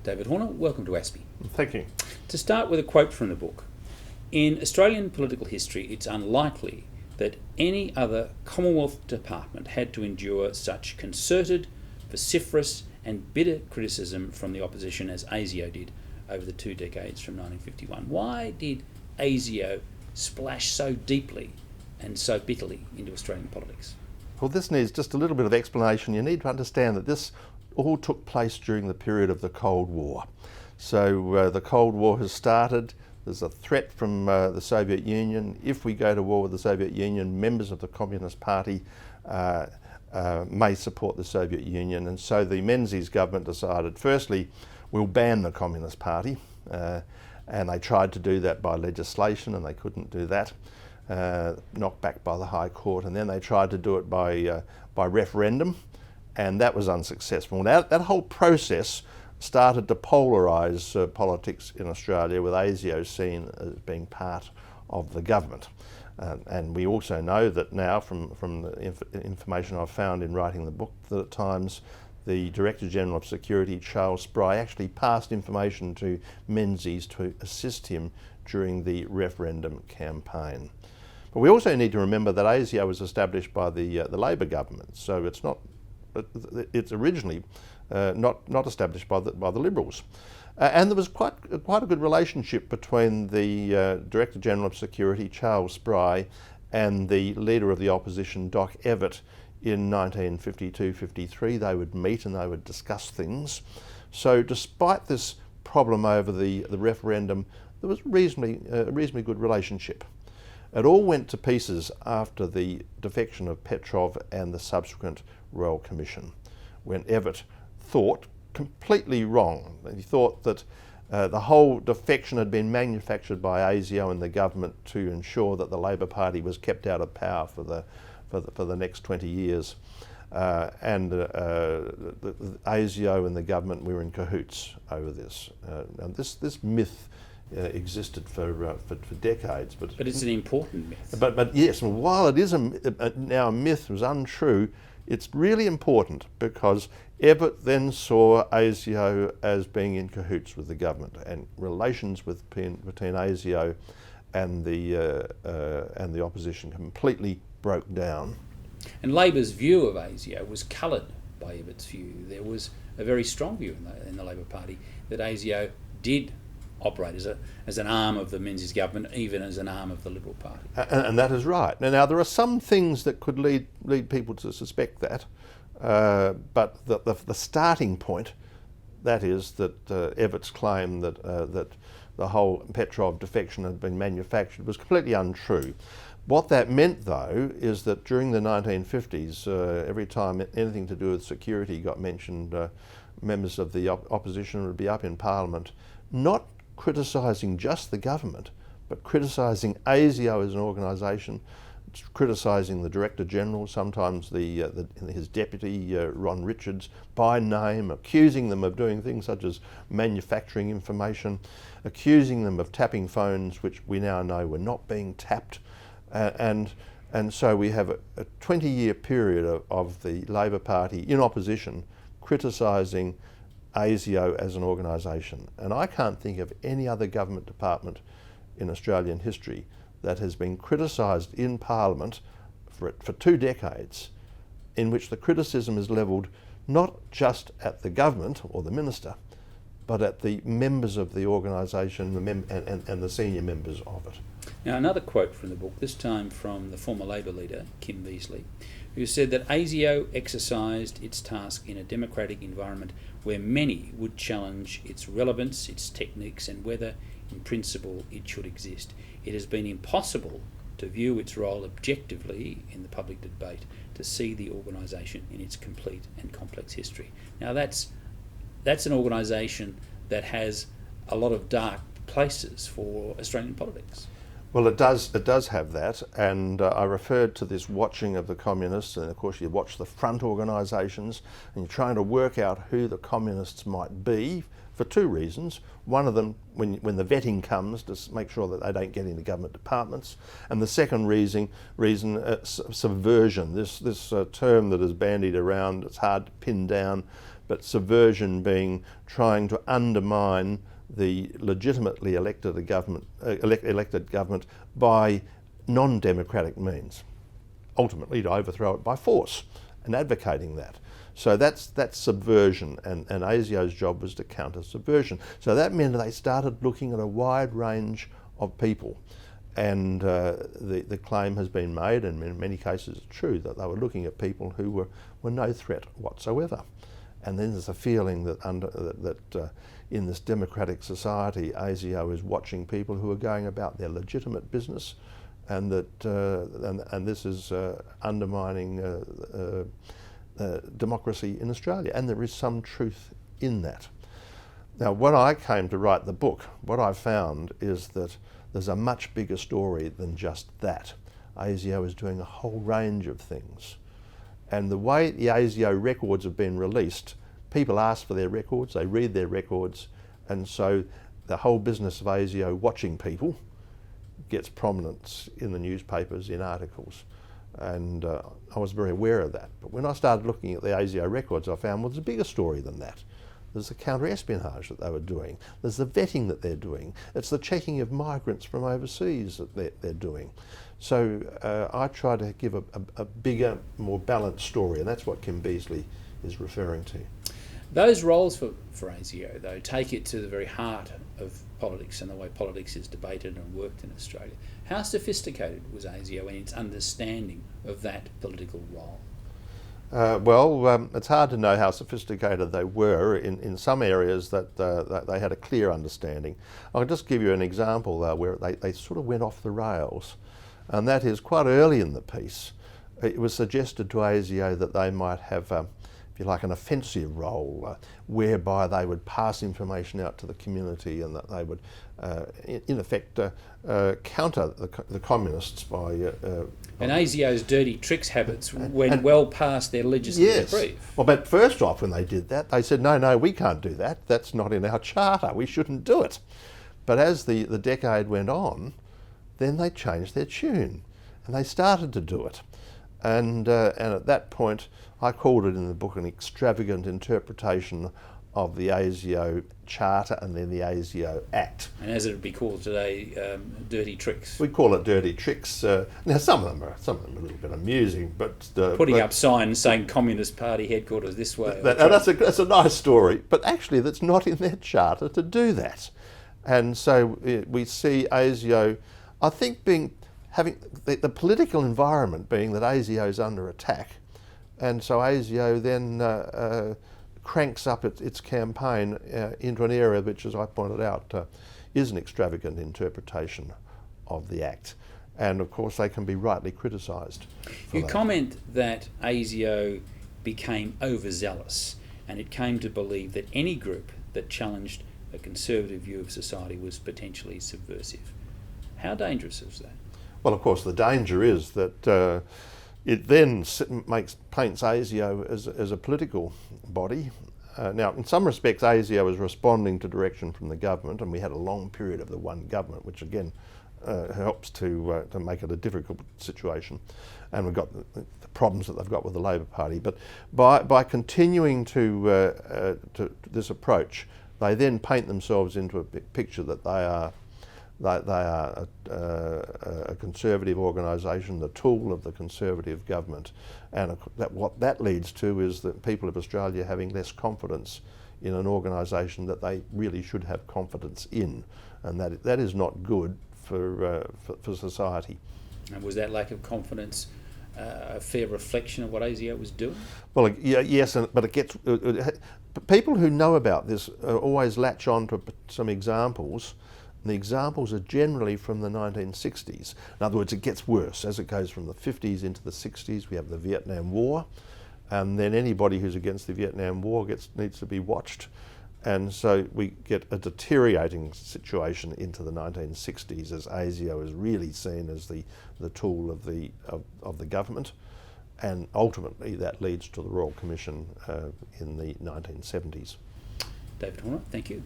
David Horner, welcome to ASPI. Thank you. To start with a quote from the book, in Australian political history, it's unlikely that any other Commonwealth department had to endure such concerted, vociferous and bitter criticism from the opposition as ASIO did over the 2 decades from 1951. Why did ASIO splash so deeply and so bitterly into Australian politics? Well, this needs just a little bit of explanation. You need to understand that this all took place during the period of the Cold War. So the Cold War has started. There's a threat from the Soviet Union. If we go to war with the Soviet Union, members of the Communist Party may support the Soviet Union. And so the Menzies government decided, firstly, we'll ban the Communist Party. And they tried to do that by legislation, and they couldn't do that, knocked back by the High Court. And then they tried to do it by referendum, and that was unsuccessful. That whole process started to polarise politics in Australia, with ASIO seen as being part of the government. And we also know that now, from the information I've found in writing the book, that at times the Director General of Security, Charles Spry, actually passed information to Menzies to assist him during the referendum campaign. But we also need to remember that ASIO was established by the Labor government, so it's originally not established by the Liberals. And there was quite a good relationship between the Director General of Security, Charles Spry, and the Leader of the Opposition, Doc Evatt, in 1952-53. They would meet and they would discuss things. So despite this problem over the referendum, there was a reasonably good relationship. It all went to pieces after the defection of Petrov and the subsequent Royal Commission, when Evatt thought completely wrong. He thought that the whole defection had been manufactured by ASIO and the government to ensure that the Labor Party was kept out of power for the next 20 years. And ASIO and the government were in cahoots over this. And this myth existed for decades. But it's an important myth. But yes, while it is now a myth, was untrue, it's really important because Evatt then saw ASIO as being in cahoots with the government, and relations between ASIO and the opposition completely broke down. And Labor's view of ASIO was coloured by Evatt's view. There was a very strong view in the Labor Party that ASIO did operate as an arm of the Menzies government, even as an arm of the Liberal Party. And that is right. Now there are some things that could lead people to suspect that, but the starting point, that is that Evatt's claim that the whole Petrov defection had been manufactured, was completely untrue. What that meant, though, is that during the 1950s, every time anything to do with security got mentioned, members of the opposition would be up in Parliament, not criticising just the government, but criticising ASIO as an organisation, criticising the Director General, sometimes his deputy, Ron Richards, by name, accusing them of doing things such as manufacturing information, accusing them of tapping phones which we now know were not being tapped. And so we have a 20-year period of the Labor Party in opposition criticising ASIO as an organisation. And I can't think of any other government department in Australian history that has been criticised in Parliament for 2 decades, in which the criticism is levelled not just at the government or the minister, but at the members of the organisation and the senior members of it. Now, another quote from the book, this time from the former Labor leader, Kim Beazley, who said that ASIO exercised its task in a democratic environment where many would challenge its relevance, its techniques, and whether, in principle, it should exist. It has been impossible to view its role objectively in the public debate, to see the organisation in its complete and complex history. Now, that's an organisation that has a lot of dark places for Australian politics. Well, it does have that, and I referred to this watching of the communists, and of course you watch the front organisations, and you're trying to work out who the communists might be, for two reasons. One of them, when the vetting comes, to make sure that they don't get into government departments, and the second reason subversion. This term that is bandied around, it's hard to pin down, but subversion being trying to undermine the legitimately elected government by non-democratic means, ultimately to overthrow it by force, and advocating that. So that's subversion, and ASIO's job was to counter subversion. So that meant they started looking at a wide range of people, and the claim has been made, and in many cases it's true, that they were looking at people who were no threat whatsoever. And then there's a feeling that in this democratic society, ASIO is watching people who are going about their legitimate business, and that and this is undermining democracy in Australia, and there is some truth in that. Now, when I came to write the book, what I found is that there's a much bigger story than just that. ASIO is doing a whole range of things. And the way the ASIO records have been released, people ask for their records, they read their records, and so the whole business of ASIO watching people gets prominence in the newspapers, in articles. And I was very aware of that. But when I started looking at the ASIO records, I found, well, there's a bigger story than that. There's the counter-espionage that they were doing. There's the vetting that they're doing. It's the checking of migrants from overseas that they're doing. So I try to give a bigger, more balanced story, and that's what Kim Beazley is referring to. Those roles for ASIO, though, take it to the very heart of politics and the way politics is debated and worked in Australia. How sophisticated was ASIO in its understanding of that political role? It's hard to know how sophisticated they were. In some areas that they had a clear understanding. I'll just give you an example where they sort of went off the rails, and that is quite early in the piece. It was suggested to ASIO that they might have, if you like, an offensive role, whereby they would pass information out to the community, and that they would, in effect, counter the communists by... and ASIO's dirty tricks habits went well past their legislative brief. Well, but first off, when they did that, they said, no, we can't do that. That's not in our charter. We shouldn't do it. But as the decade went on, then they changed their tune, and they started to do it. And at that point, I called it in the book an extravagant interpretation of the ASIO Charter and then the ASIO Act. And as it would be called today, dirty tricks. We call it dirty tricks. Now some of them are a little bit amusing, but putting up signs saying Communist Party headquarters this way. That's a nice story, but actually that's not in their charter to do that. And so we see ASIO, I think, having the political environment being that ASIO is under attack, and so ASIO then cranks up its campaign into an area which, as I pointed out, is an extravagant interpretation of the Act. And of course they can be rightly criticised. You comment that ASIO became overzealous, and it came to believe that any group that challenged a conservative view of society was potentially subversive. How dangerous is that? Well, of course, the danger is that it then paints ASIO as a political body. Now, in some respects, ASIO was responding to direction from the government, and we had a long period of the one government, which again helps to make it a difficult situation. And we've got the problems that they've got with the Labor Party. But by continuing to this approach, they then paint themselves into a picture that they are a conservative organisation, the tool of the conservative government, and what that leads to is that people of Australia having less confidence in an organisation that they really should have confidence in, and that is not good for society. And was that lack of confidence a fair reflection of what ASIO was doing? Well, yes, but it gets people who know about this always latch on to some examples. And the examples are generally from the 1960s. In other words, it gets worse as it goes from the 50s into the 60s. We have the Vietnam War, and then anybody who's against the Vietnam War needs to be watched. And so we get a deteriorating situation into the 1960s as ASIO is really seen as the tool of the government, and ultimately that leads to the Royal Commission in the 1970s. David Horner, thank you.